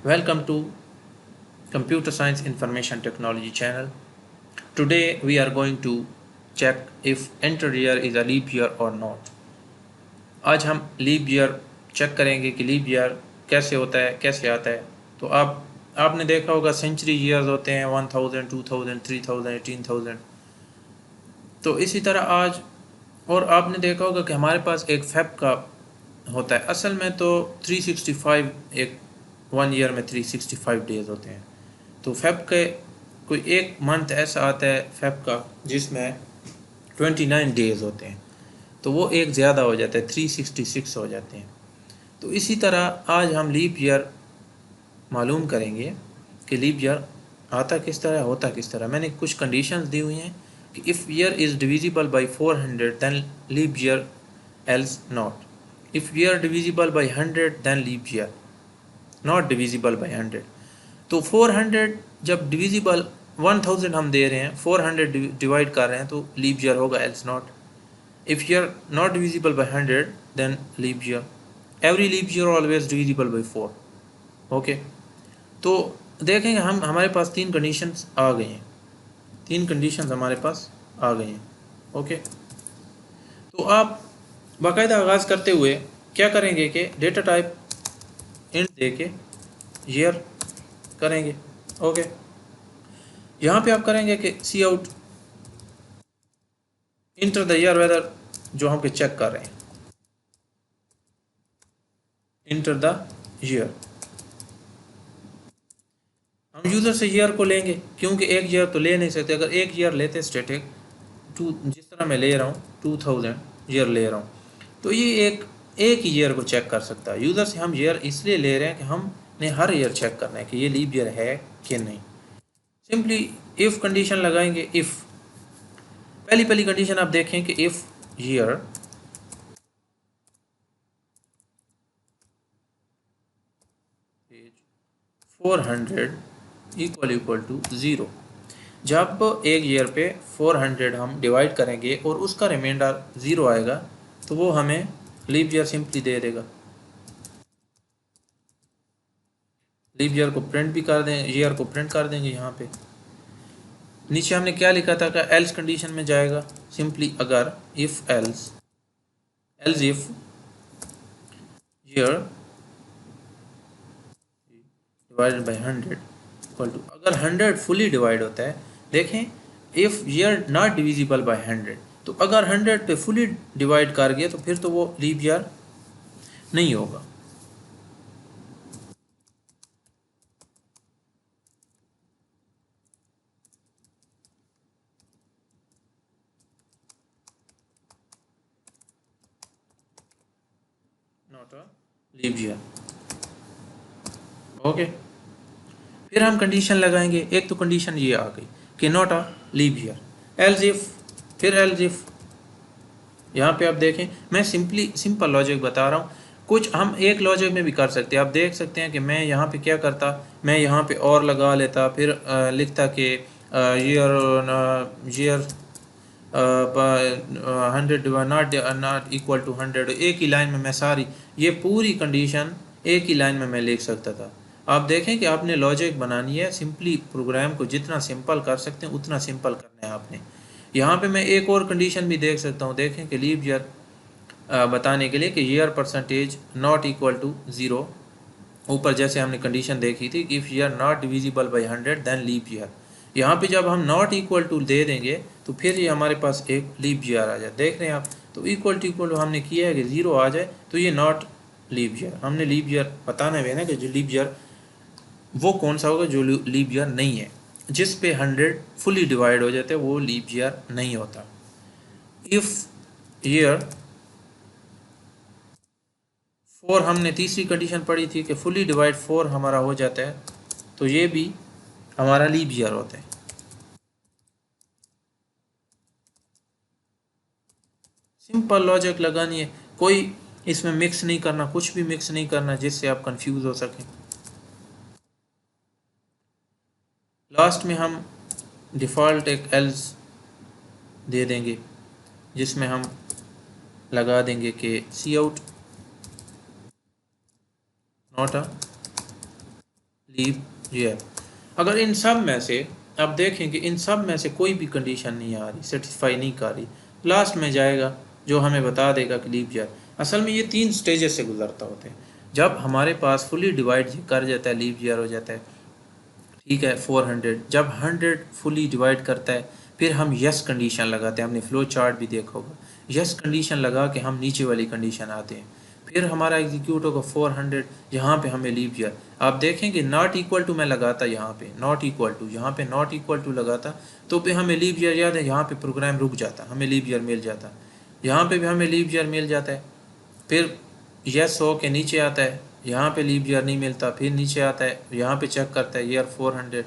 Welcome to Computer Science Information Technology channel. Today we are going to check if enter year is a leap year or not. आज हम leap year check करेंगे कि leap year कैसे होता है, कैसे आता है। तो आपने देखा होगा सेंचुरी ईयर्स होते हैं 1000, 2000, 3000, 18000। तो इसी तरह आज और आपने देखा होगा कि हमारे पास एक फेब का होता है। असल में तो 365 एक 1 ईयर में 365 डेज होते हैं। तो फेब के कोई एक मंथ ऐसा आता है फेब का जिसमें 29 डेज होते हैं, तो वो एक ज़्यादा हो जाता है, 366 हो जाते हैं। तो इसी तरह आज हम लीप ईयर मालूम करेंगे कि लीप ईयर आता किस तरह, होता किस तरह। मैंने कुछ कंडीशंस दी हुई हैं कि if year is divisible by 400 then leap year, else not. If year divisible by 100 then leap year, not divisible by 100। तो 400 जब डिविजिबल 1000 हम दे रहे हैं, 400 डिवाइड कर रहे हैं, तो लीप ईयर होगा, else not. If year not divisible by 100 then leap year. Every leap year always divisible by 4। Okay, तो देखेंगे हम, हमारे पास तीन कंडीशंस आ गई हैं, तीन कंडीशंस हमारे पास आ गई हैं। ओके, तो आप बाकायदा आगाज़ करते हुए क्या करेंगे कि डेटा टाइप इंट दे के ईयर करेंगे। ओके, यहाँ पे आप करेंगे कि cout enter the year whether, जो हम पे चेक कर रहे हैं, इंटर द ईयर। हम यूज़र से ईयर को लेंगे क्योंकि एक ईयर तो ले नहीं सकते। अगर एक ईयर लेते स्टैटिक जिस तरह मैं ले रहा हूँ 2000 ईयर ले रहा हूँ, तो ये एक ही ईयर को चेक कर सकता है। यूज़र से हम ईयर इसलिए ले रहे हैं कि हमने हर ईयर चेक करना है कि ये लीप ईयर है कि नहीं। सिंपली इफ़ कंडीशन लगाएंगे। इफ़ पहली कंडीशन आप देखें कि इफ़ ईयर 400 इक्वल टू 0। जब एक ईयर पे 400 हम डिवाइड करेंगे और उसका रिमाइंडर 0 आएगा, तो वो हमें लीप ईयर सिंपली दे देगा। लीप ईयर को प्रिंट भी कर दें, ईयर को प्रिंट कर देंगे। यहाँ पे नीचे हमने क्या लिखा था कि एल्स कंडीशन में जाएगा। सिंपली अगर if else, else if year divided by 100 equal to, अगर 100 फुली डिवाइड होता है, देखें if year not divisible by 100, तो अगर 100 पे फुली डिवाइड कर गया तो फिर तो वो लीप ईयर नहीं होगा। Not a leap year. Okay, फिर हम कंडीशन लगाएंगे। एक तो कंडीशन ये आ गई कि not a leap year. Else if, फिर एल्स इफ यहाँ पे आप देखें, मैं सिंपल लॉजिक बता रहा हूँ। कुछ हम एक लॉजिक में भी कर सकते हैं। आप देख सकते हैं कि मैं यहाँ पे क्या करता, मैं यहाँ पे और लगा लेता, फिर लिखता कि ईयर 100 नॉट इक्वल टू 100। एक ही लाइन में मैं सारी ये पूरी कंडीशन एक ही लाइन में मैं लिख सकता था। आप देखें कि आपने लॉजिक बनानी है, सिंपली प्रोग्राम को जितना सिंपल कर सकते हैं उतना सिंपल करना है आपने। यहाँ पे मैं एक और कंडीशन भी देख सकता हूँ। देखें कि लीप ईयर बताने के लिए कि year percentage not equal to 0। ऊपर जैसे हमने कंडीशन देखी थी कि if year not divisible by 100 then leap year. यहाँ पे जब हम नॉट इक्वल टू दे देंगे तो फिर ये हमारे पास एक लीप ईयर आ जाए। देख रहे हैं आप, तो इक्वल टू हमने किया है कि 0 आ जाए तो ये नॉट लीप ईयर। हमने लीप ईयर बताना है ना कि जो लीप ईयर वो कौन सा होगा जो लीप ईयर नहीं है। जिस पे 100 फुली डिवाइड हो जाते हैं वो लीप ईयर नहीं होता। इफ़ ईयर 4, हमने तीसरी कंडीशन पढ़ी थी कि फुली डिवाइड 4 हमारा हो जाता है, तो ये भी हमारा लीप ईयर होता है। सिंपल लॉजिक लगानी है, कोई इसमें मिक्स नहीं करना, कुछ भी मिक्स नहीं करना जिससे आप कंफ्यूज हो सकें। लास्ट में हम डिफ़ॉल्ट एक एल्स दे देंगे जिसमें हम लगा देंगे कि cout not a leap year. अगर इन सब में से आप देखें कि इन सब में से कोई भी कंडीशन नहीं आ रही, सेटिस्फाई नहीं कर रही, लास्ट में जाएगा जो हमें बता देगा कि लीप ईयर। असल में ये 3 स्टेजेस से गुजरता होते हैं। जब हमारे पास फुली डिवाइड कर जाता है, लीप ईयर हो जाता है, ठीक है 400। जब 100 फुली डिवाइड करता है फिर हम यस कंडीशन लगाते हैं, हमने फ्लो चार्ट भी देखा होगा। यस कंडीशन लगा के हम नीचे वाली कंडीशन आते हैं, फिर हमारा एग्जीक्यूट होगा 400। यहाँ पे हमें लीप ईयर, आप देखेंगे नॉट इक्वल टू मैं लगाता, यहाँ पे नॉट इक्वल टू, यहाँ पे नॉट इक्वल टू लगाता तो पे हमें लीप ईयर याद है, यहाँ पे प्रोग्राम रुक जाता, हमें लीप ईयर मिल जाता। यहाँ पे भी हमें लीप ईयर मिल जाता है, फिर यस हो के नीचे आता है, यहाँ पे लीप ईयर नहीं मिलता, फिर नीचे आता है, यहाँ पे चेक करता है ईयर 400।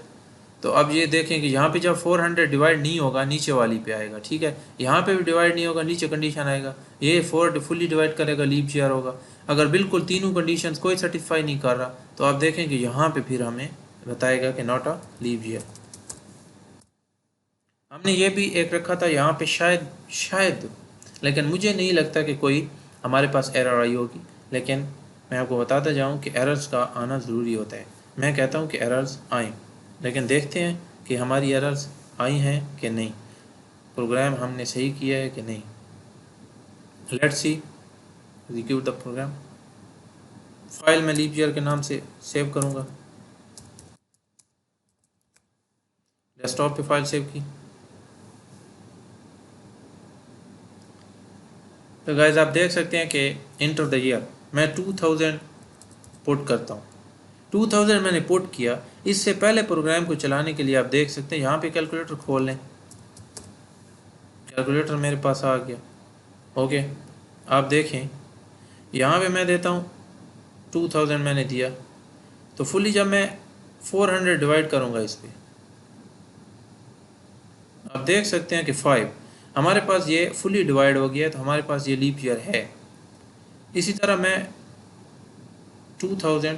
तो अब ये देखें कि यहाँ पे जब 400 डिवाइड नहीं होगा नीचे वाली पे आएगा, ठीक है, यहाँ पे भी डिवाइड नहीं होगा नीचे कंडीशन आएगा, ये 4 फुली डिवाइड करेगा लीप ईयर होगा। अगर बिल्कुल तीनों कंडीशंस कोई सेटिस्फाई नहीं कर रहा तो आप देखें कि यहाँ पे फिर हमें बताएगा कि नॉट अ लीप ईयर। हमने ये भी एक रखा था यहाँ पे शायद, लेकिन मुझे नहीं लगता कि कोई हमारे पास एरर आई होगी, लेकिन मैं आपको बताता जाऊँ कि एरर्स का आना ज़रूरी होता है। मैं कहता हूँ कि एरर्स आएँ, लेकिन देखते हैं कि हमारी एरर्स आई हैं कि नहीं, प्रोग्राम हमने सही किया है कि नहीं। Let's see, execute the program. File मैं लीप ईयर के नाम से सेव करूँगा, डेस्कटॉप पे फाइल सेव की। तो गाइस आप देख सकते हैं कि इंटर द ईयर मैं 2000 पुट करता हूँ। 2000 मैंने पुट किया। इससे पहले प्रोग्राम को चलाने के लिए आप देख सकते हैं यहाँ पे कैलकुलेटर खोल लें, कैलकुलेटर मेरे पास आ गया। ओके, आप देखें यहाँ पे मैं देता हूँ 2000 मैंने दिया, तो फुली जब मैं 400 डिवाइड करूँगा इस पर, आप देख सकते हैं कि 5 हमारे पास ये फुली डिवाइड हो गया है, तो हमारे पास ये लीप ईयर है। इसी तरह मैं 2000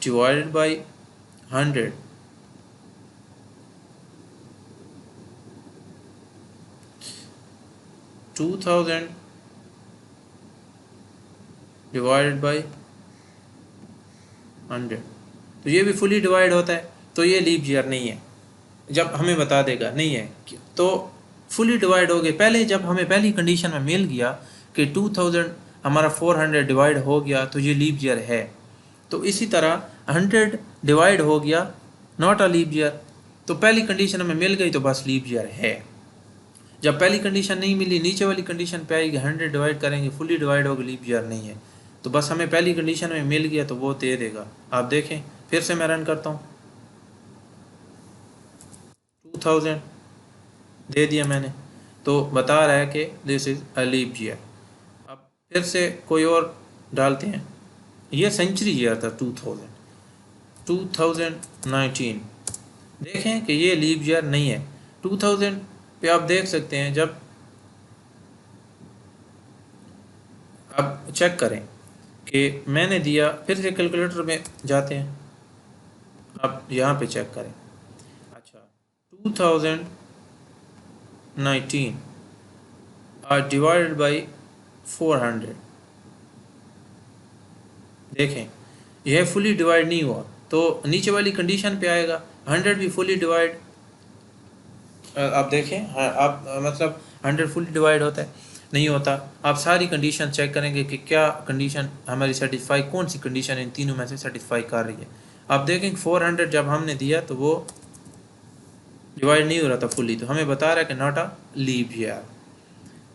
डिवाइडेड बाई 100, डिवाइडेड बाई 100, तो ये भी फुली डिवाइड होता है, तो ये लीप ईयर नहीं है। जब हमें बता देगा नहीं है तो फुली डिवाइड हो गए। पहले जब हमें पहली कंडीशन में मिल गया कि 2000 हमारा 400 डिवाइड हो गया तो ये लीप ईयर है। तो इसी तरह 100 डिवाइड हो गया, नॉट अ लीप ईयर, तो पहली कंडीशन हमें मिल गई तो बस लीप ईयर है। जब पहली कंडीशन नहीं मिली नीचे वाली कंडीशन पे आएगी, 100 डिवाइड करेंगे फुली डिवाइड होगी, लीप ईयर नहीं है। तो बस हमें पहली कंडीशन में मिल गया तो वो दे देगा। आप देखें फिर से मैं रन करता हूँ, 2000 दे दिया मैंने, तो बता रहा है कि this is a leap year. अब फिर से कोई और डालते हैं, ये सेंचुरी ईयर था 2019, देखें कि ये लीप ईयर नहीं है। 2000 पे आप देख सकते हैं, जब आप चेक करें कि मैंने दिया, फिर से कैलकुलेटर में जाते हैं, आप यहाँ पे चेक करें। अच्छा 2019 आर डिवाइडेड बाई 400, देखें यह फुली डिवाइड नहीं हुआ तो नीचे वाली कंडीशन पे आएगा। 100 भी फुली डिवाइड, आप देखें हाँ, आप मतलब 100 फुली डिवाइड होता है नहीं होता। आप सारी कंडीशन चेक करेंगे कि क्या कंडीशन हमारी सेटिस्फाई, कौन सी कंडीशन इन तीनों में से सेटिस्फाई कर रही है। आप देखें 400 जब हमने दिया तो वो डिवाइड नहीं हो रहा था फुली, तो हमें बता रहा है कि नॉट अ लीप ईयर।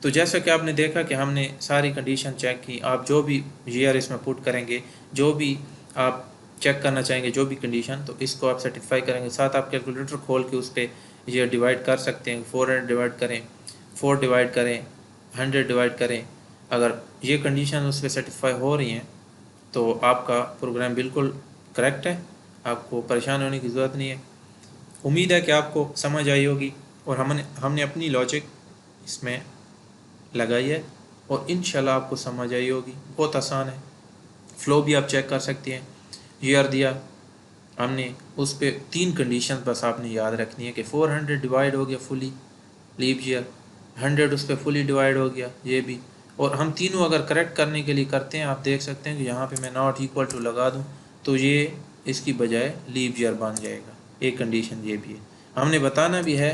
तो जैसा कि आपने देखा कि हमने सारी कंडीशन चेक की, आप जो भी ईयर इसमें पुट करेंगे, जो भी आप चेक करना चाहेंगे, जो भी कंडीशन, तो इसको आप सर्टिफाई करेंगे। साथ आप कैलकुलेटर खोल के उस पर ईयर डिवाइड कर सकते हैं। 400 डिवाइड करें, 4 डिवाइड करें, 100 डिवाइड करें, अगर ये कंडीशन उस पर सर्टिफाई हो रही हैं तो आपका प्रोग्राम बिल्कुल करेक्ट है, आपको परेशान होने की ज़रूरत नहीं है। उम्मीद है कि आपको समझ आई होगी और हमने अपनी लॉजिक इसमें लगाई है और इंशाल्लाह आपको समझ आई होगी। बहुत आसान है, फ़्लो भी आप चेक कर सकते हैं। ईयर दिया हमने, उस पर 3 कंडीशन बस आपने याद रखनी है कि 400 डिवाइड हो गया फुली लीप ईयर, 100 उस पर फुली डिवाइड हो गया ये भी, और हम तीनों अगर करेक्ट करने के लिए करते हैं, आप देख सकते हैं कि यहाँ पे मैं नॉट इक्वल टू लगा दूँ तो ये इसकी बजाय लीप ईयर बन जाएगा। एक कंडीशन ये भी है, हमने बताना भी है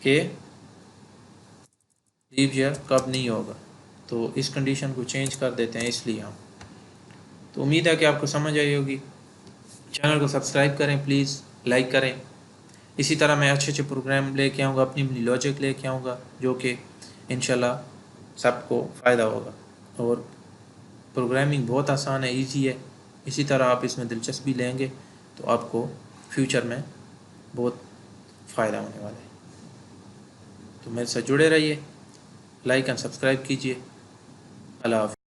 कि लीप ईयर कब नहीं होगा, तो इस कंडीशन को चेंज कर देते हैं इसलिए हम। तो उम्मीद है कि आपको समझ आई होगी। चैनल को सब्सक्राइब करें प्लीज़, लाइक करें। इसी तरह मैं अच्छे अच्छे प्रोग्राम लेके आऊँगा, अपनी अपनी लॉजिक लेके आऊँगा जो कि इंशाल्लाह सबको फ़ायदा होगा। और प्रोग्रामिंग बहुत आसान है, इजी है। इसी तरह आप इसमें दिलचस्पी लेंगे तो आपको फ्यूचर में बहुत फ़ायदा होने वाला है। तो मेरे साथ जुड़े रहिए, लाइक एंड सब्सक्राइब कीजिए। अल्लाह हाफ़िज़।